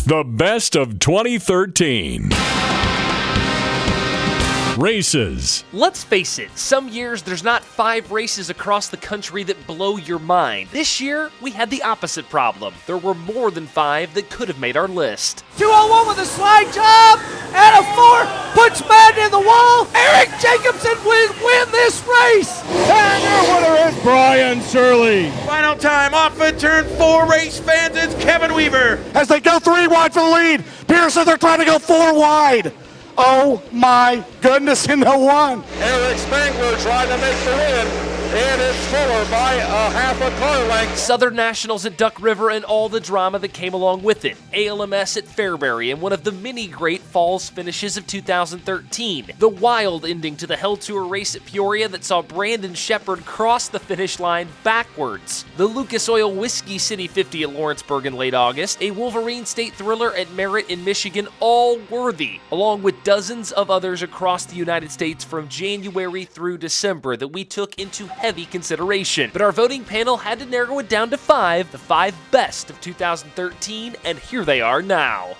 The best of 2013. Races. Let's face it, some years there's not 5 races across the country that blow your mind. This year, we had the opposite problem. There were more than 5 that could have made our list. 201 with a slide job and a 4, puts Madden in the wall. Eric Jacobson will win this race. And your winner is Brian Shirley. Final time off at turn 4, race fans, it's Kevin Weaver. As they go 3 wide for the lead, Pearson, they're trying to go 4 wide. Oh my goodness, in the 1. Eric Spangler trying to make the win. And it's Fuller by a half a car length. Southern Nationals at Duck River and all the drama that came along with it. ALMS at Fairbury and one of the many great falls finishes of 2013. The wild ending to the Hell Tour race at Peoria that saw Brandon Shepard cross the finish line backwards. The Lucas Oil Whiskey City 50 at Lawrenceburg in late August. A Wolverine State Thriller at Merritt in Michigan, all worthy, along with dozens of others across the United States from January through December that we took into heavy consideration. But our voting panel had to narrow it down to 5, the 5 best of 2013, and here they are now.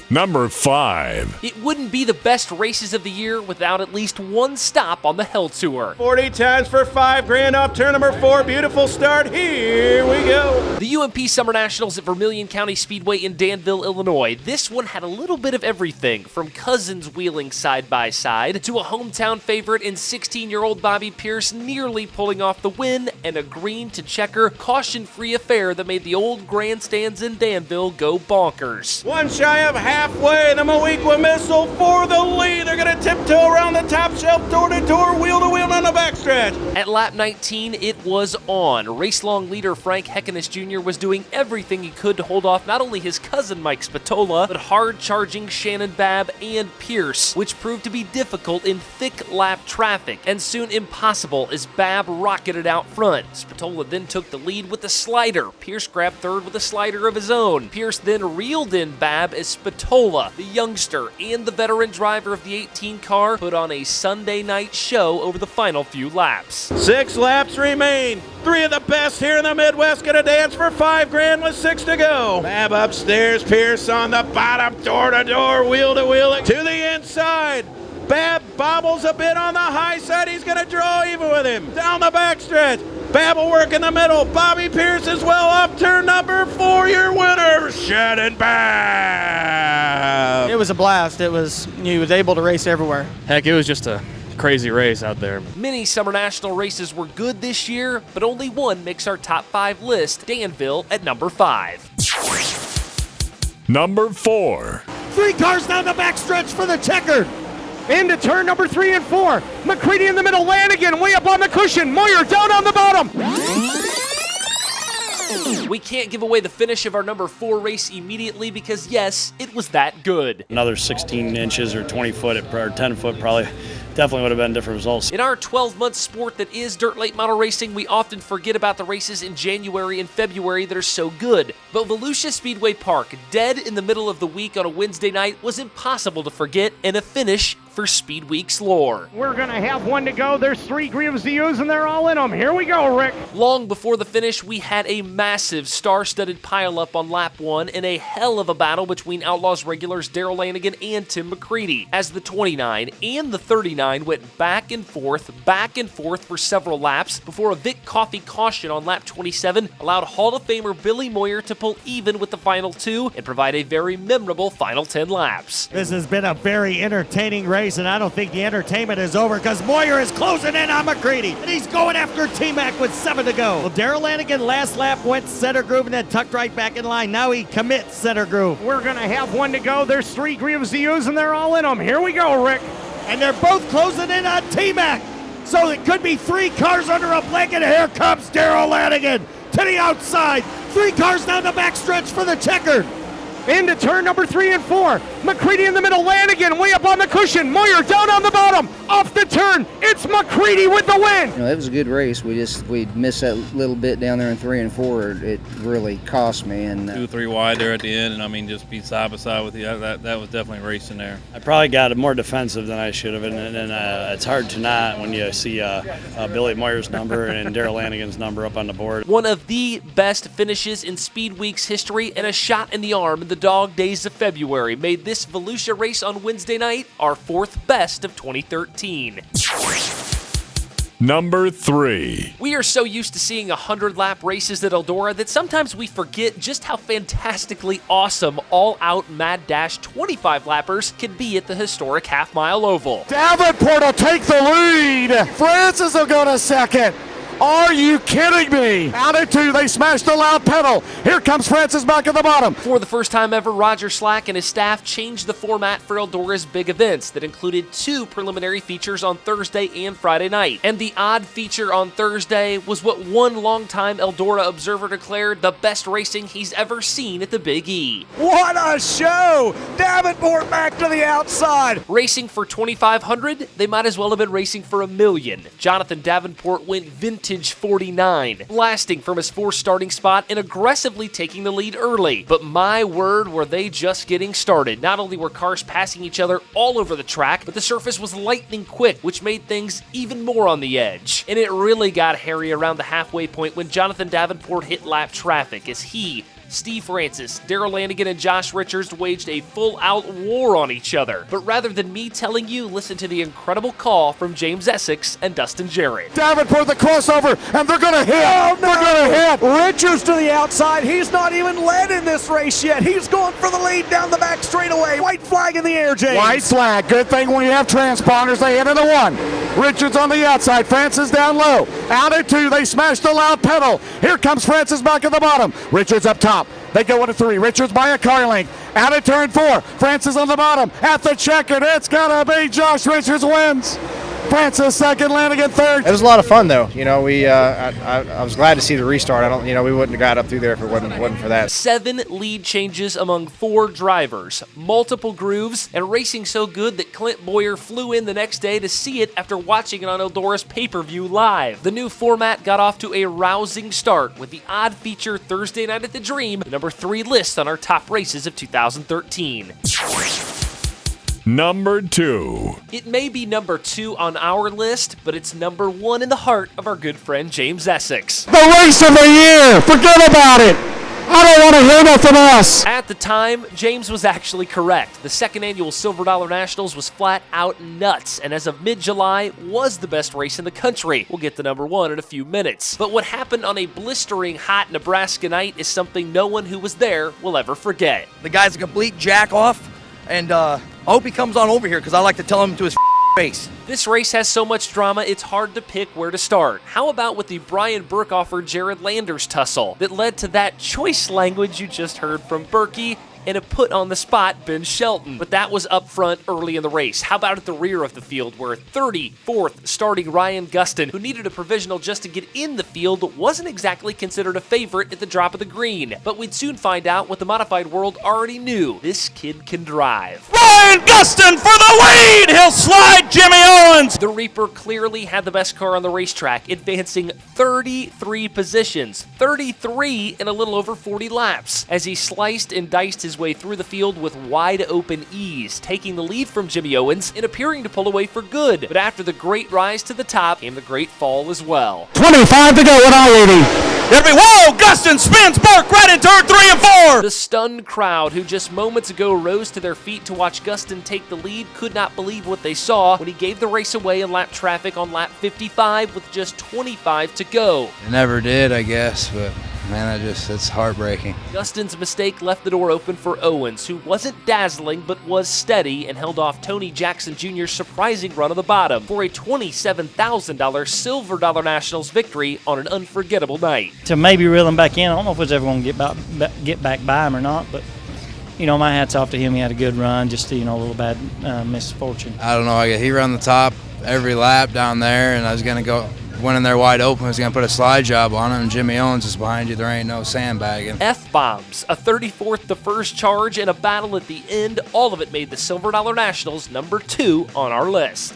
Number 5. It wouldn't be the best races of the year without at least one stop on the Hell Tour. 40 times for $5,000 off turn number 4. Beautiful start. Here we go. The UMP Summer Nationals at Vermilion County Speedway in Danville, Illinois. This one had a little bit of everything, from cousins wheeling side by side to a hometown favorite in 16-year-old Bobby Pierce nearly pulling off the win, and a green to checker caution-free affair that made the old grandstands in Danville go bonkers. One shy of halfway, the Moequa Missile for the lead. They're going to tiptoe around the top shelf, door to door, wheel to wheel on the backstretch. At lap 19, it was on. Race-long leader Frank Heckenus Jr. was doing everything he could to hold off not only his cousin Mike Spatola, but hard-charging Shannon Babb and Pierce, which proved to be difficult in thick lap traffic, and soon impossible as Babb rocketed out front. Spatola then took the lead with the slider. Pierce grabbed third with a slider of his own. Pierce then reeled in Babb as Spatola, the youngster and the veteran driver of the 18 car, put on a Sunday night show over the final few laps. 6 laps remain. 3 of the best here in the Midwest gonna dance for $5,000 with 6 to go. Babb upstairs, Pierce on the bottom, door to door, wheel to wheel to the inside. Babb bobbles a bit on the high side. He's gonna draw even with him. Down the backstretch. Babb will work in the middle. Bobby Pierce as well off turn number 4. Your winner, Shannon Babb. It was a blast. He was able to race everywhere. Heck, it was just a crazy race out there. Many Summer National races were good this year, but only one makes our top 5 list, Danville at number 5. Number 4. 3 cars down the backstretch for the checkered. Into turn number 3 and 4. McCready in the middle, Lanigan way up on the cushion. Moyer down on the bottom. We can't give away the finish of our number 4 race immediately because, yes, it was that good. Another 16 inches or 20 foot or 10 foot probably definitely would have been different results. In our 12-month sport that is dirt late model racing, we often forget about the races in January and February that are so good. But Volusia Speedway Park, dead in the middle of the week on a Wednesday night, was impossible to forget, and a finish for Speed Week's lore. We're going to have 1 to go. There's 3 grieves to use, and they're all in them. Here we go, Rick. Long before the finish, we had a massive star-studded pileup on lap 1 and a hell of a battle between Outlaws regulars Darrell Lanigan and Tim McCready, as the 29 and the 39 went back and forth for several laps before a Vic Coffey caution on lap 27 allowed Hall of Famer Billy Moyer to pull even with the final 2 and provide a very memorable final 10 laps. This has been a very entertaining race, and I don't think the entertainment is over because Moyer is closing in on McCready, and he's going after T-Mac with 7 to go. Well, Darrell Lanigan last lap went center groove and then tucked right back in line. Now he commits center groove. We're going to have 1 to go. There's 3 grieves to use, and they're all in them. Here we go, Rick. And they're both closing in on T-Mac. So it could be 3 cars under a blanket. Here comes Darrell Lanigan to the outside. 3 cars down the backstretch for the checkered. Into turn number 3 and 4. McCready in the middle, Lanigan way up on the cushion. Moyer down on the bottom. Off the turn. It's McCready with the win. It was a good race. We missed that little bit down there in 3 and 4. It really cost me. And 2 or 3 wide there at the end, and I mean, just be side by side with you. That was definitely racing there. I probably got more defensive than I should have, and it's hard to not when you see Billy Moyer's number and Darrell Lanigan's number up on the board. One of the best finishes in Speed Week's history, and a shot in the arm in the dog days of February made this Volusia race on Wednesday night our 4th best of 2013. Number 3. We are so used to seeing 100-lap races at Eldora that sometimes we forget just how fantastically awesome all-out Mad Dash 25-lappers can be at the historic half-mile oval. Davenport will take the lead. Francis will go to second. Are you kidding me? Out at 2, they smashed the loud pedal. Here comes Francis back at the bottom. For the first time ever, Roger Slack and his staff changed the format for Eldora's big events that included 2 preliminary features on Thursday and Friday night. And the odd feature on Thursday was what one longtime Eldora observer declared the best racing he's ever seen at the Big E. What a show! Davenport back to the outside. Racing for $2,500, they might as well have been racing for $1 million. Jonathan Davenport went vintage 49, blasting from his 4th starting spot and aggressively taking the lead early. But my word, were they just getting started. Not only were cars passing each other all over the track, but the surface was lightning quick, which made things even more on the edge. And it really got hairy around the halfway point when Jonathan Davenport hit lap traffic as he, Steve Francis, Darrell Lanigan, and Josh Richards waged a full-out war on each other. But rather than me telling you, listen to the incredible call from James Essex and Dustin Jarrett. Davenport the crossover, and they're going to hit. Oh, no. They're going to hit. Richards to the outside. He's not even led in this race yet. He's going for the lead down the back straightaway. White flag in the air, James. White flag. Good thing when you have transponders, they hit into 1. Richards on the outside. Francis down low. Out at 2. They smashed the loud pedal. Here comes Francis back at the bottom. Richards up top. They go into 3. Richards by a car length. Out of turn 4. Francis on the bottom. At the checkered. It's got to be Josh Richards wins. Francis second, Lanigan third. It was a lot of fun, though. I was glad to see the restart. We wouldn't have got up through there if it wasn't for that. 7 lead changes among 4 drivers, multiple grooves, and racing so good that Clint Boyer flew in the next day to see it after watching it on Eldora's pay-per-view live. The new format got off to a rousing start with the odd feature Thursday Night at the Dream, the number 3 list on our top races of 2013. Number 2. It may be number 2 on our list, but it's number 1 in the heart of our good friend James Essex. The race of the year. Forget about it. I don't want to hear nothing else. At the time, James was actually correct. The 2nd annual Silver Dollar Nationals was flat out nuts, and as of mid-July, was the best race in the country. We'll get to number 1 in a few minutes. But what happened on a blistering hot Nebraska night is something no one who was there will ever forget. The guy's a complete jack-off, and I hope he comes on over here because I like to tell him to his face. This race has so much drama, it's hard to pick where to start. How about with the Brian Burkhofer-Jared Landers tussle that led to that choice language you just heard from Berkey and a put-on-the-spot Ben Shelton? But that was up front early in the race. How about at the rear of the field where 34th starting Ryan Gustin, who needed a provisional just to get in the field, wasn't exactly considered a favorite at the drop of the green. But we'd soon find out what the modified world already knew. This kid can drive. Ryan Gustin for the lead! He'll slide Jimmy Owens! The Reaper clearly had the best car on the racetrack, advancing 33 positions. 33 in a little over 40 laps, as he sliced and diced his way through the field with wide open ease, taking the lead from Jimmy Owens and appearing to pull away for good. But after the great rise to the top came the great fall as well. 25 to go at I-80. Whoa! Gustin spins Burke right in turn 3 and 4! The stunned crowd, who just moments ago rose to their feet to watch Gustin take the lead, could not believe what they saw when he gave the race away in lap traffic on lap 55 with just 25 to go. It never did, I guess, but man, it's heartbreaking. Gustin's mistake left the door open for Owens, who wasn't dazzling but was steady and held off Tony Jackson Jr.'s surprising run on the bottom for a $27,000 Silver Dollar Nationals victory on an unforgettable night. To maybe reel him back in, I don't know if it's ever going to get back by him or not, but my hat's off to him. He had a good run, just a little bad misfortune. I don't know. He ran the top every lap down there, and I was going to go went in there wide open, was going to put a slide job on him, and Jimmy Owens is behind you. There ain't no sandbagging. F-bombs, a 34th to first charge, and a battle at the end. All of it made the Silver Dollar Nationals number 2 on our list.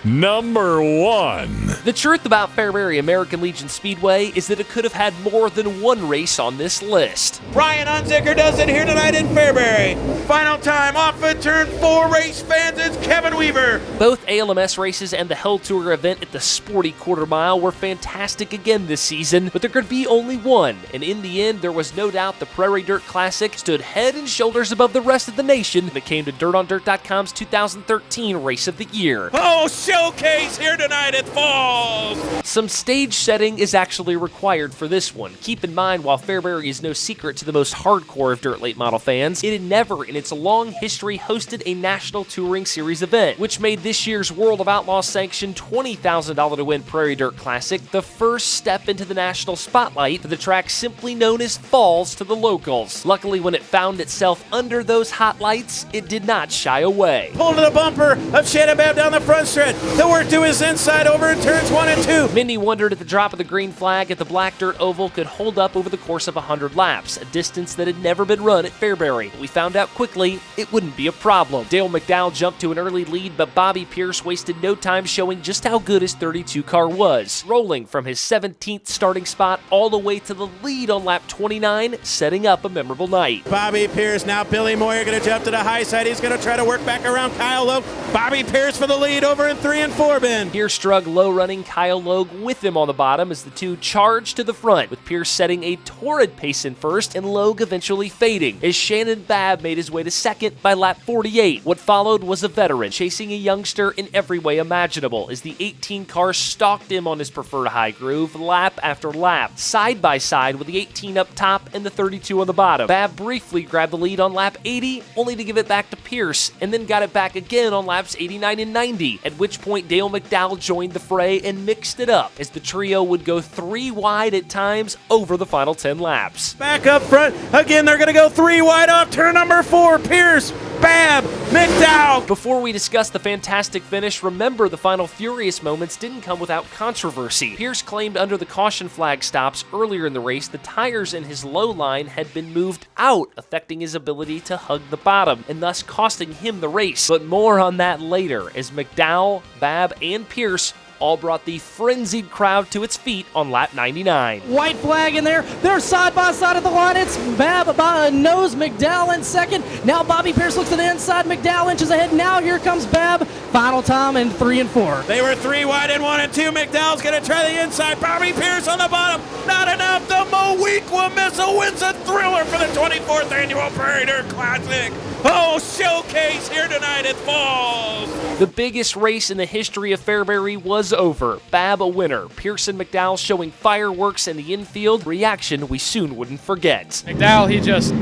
Number 1. The truth about Fairbury American Legion Speedway is that it could have had more than one race on this list. Ryan Unzicker does it here tonight in Fairbury. Final time off of turn 4, race fans, it's Kevin Weaver. Both ALMS races and the Hell Tour event at the Sporty Quarter Mile were fantastic again this season, but there could be only one, and in the end, there was no doubt the Prairie Dirt Classic stood head and shoulders above the rest of the nation when it came to DirtOnDirt.com's 2013 Race of the Year. Oh, showcase here tonight at Falls. Some stage setting is actually required for this one. Keep in mind, while Fairbury is no secret to the most hardcore of dirt late model fans, it had never in its long history hosted a National Touring Series event, which made this year's World of Outlaws sanctioned $20,000 to win Prairie Dirt Classic the first step into the national spotlight for the track simply known as Falls to the locals. Luckily, when it found itself under those hot lights, it did not shy away. Pulled to the bumper of Shannon Babb down the front stretch. The work to his inside over in turns 1 and 2. Many wondered if the drop of the green flag at the Black Dirt Oval could hold up over the course of 100 laps, a distance that had never been run at Fairbury. We found out quickly it wouldn't be a problem. Dale McDowell jumped to an early lead, but Bobby Pierce wasted no time showing just how good his 32 car was, rolling from his 17th starting spot all the way to the lead on lap 29, setting up a memorable night. Bobby Pierce, now Billy Moyer going to jump to the high side. He's going to try to work back around Kyle Logue. Bobby Pierce for the lead over in 3 and 4 bin. Pierce drug low-running Kyle Logue with him on the bottom as the two charged to the front, with Pierce setting a torrid pace in first and Logue eventually fading, as Shannon Babb made his way to second by lap 48. What followed was a veteran chasing a youngster in every way imaginable, as the 18 car stalked him on his preferred high groove lap after lap, side by side with the 18 up top and the 32 on the bottom. Babb briefly grabbed the lead on lap 80, only to give it back to Pierce, and then got it back again on laps 89 and 90, at which point Dale McDowell joined the fray and mixed it up, as the trio would go 3 wide at times over the final 10 laps. Back up front, again they're going to go 3 wide off turn number 4. Pierce, Babb, McDowell. Before we discuss the fantastic finish, remember the final furious moments didn't come without controversy. Pierce claimed under the caution flag stops earlier in the race, the tires in his low line had been moved out, affecting his ability to hug the bottom, and thus costing him the race. But more on that later, as McDowell, Babb, and Pierce all brought the frenzied crowd to its feet on lap 99. White flag in there. They're side by side at the line. It's Babb by a nose. McDowell in second. Now Bobby Pierce looks to the inside. McDowell inches ahead. Now here comes Babb. Final time in 3 and 4. They were 3 wide in 1 and 2. McDowell's going to try the inside. Bobby Pierce on the bottom. Not enough. The Moweaqua Missile wins a thriller for the 24th annual Prairie Dirt Classic. Oh, showcase here tonight at Falls. The biggest race in the history of Fairbury was over. Babb a winner. Pierce and McDowell showing fireworks in the infield. Reaction we soon wouldn't forget. McDowell, he just,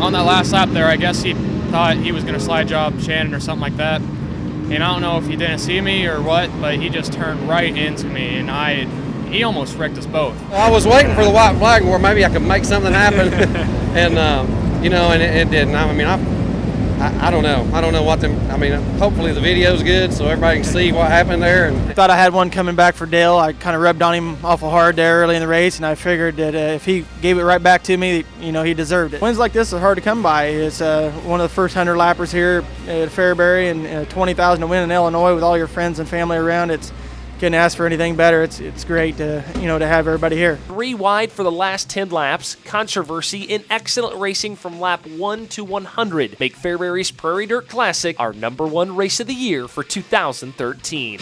on that last lap there, I guess he thought he was going to slide job Shannon or something like that. And I don't know if he didn't see me or what, but he just turned right into me, and he almost wrecked us both. I was waiting for the white flag where maybe I could make something happen, and you know, and it didn't. I mean, I don't know. I don't know what them. I mean, hopefully the video's good so everybody can see what happened there. And I thought I had one coming back for Dale. I kind of rubbed on him awful hard there early in the race, and I figured that if he gave it right back to me, you know, he deserved it. Wins like this are hard to come by. It's one of the first 100 lappers here at Fairbury, and 20,000 to win in Illinois with all your friends and family around. Couldn't ask for anything better. It's great to, you know, to have everybody here. 3 wide for the last 10 laps. Controversy and excellent racing from lap 1 to 100 make Fairbury's Prairie Dirt Classic our #1 race of the year for 2013.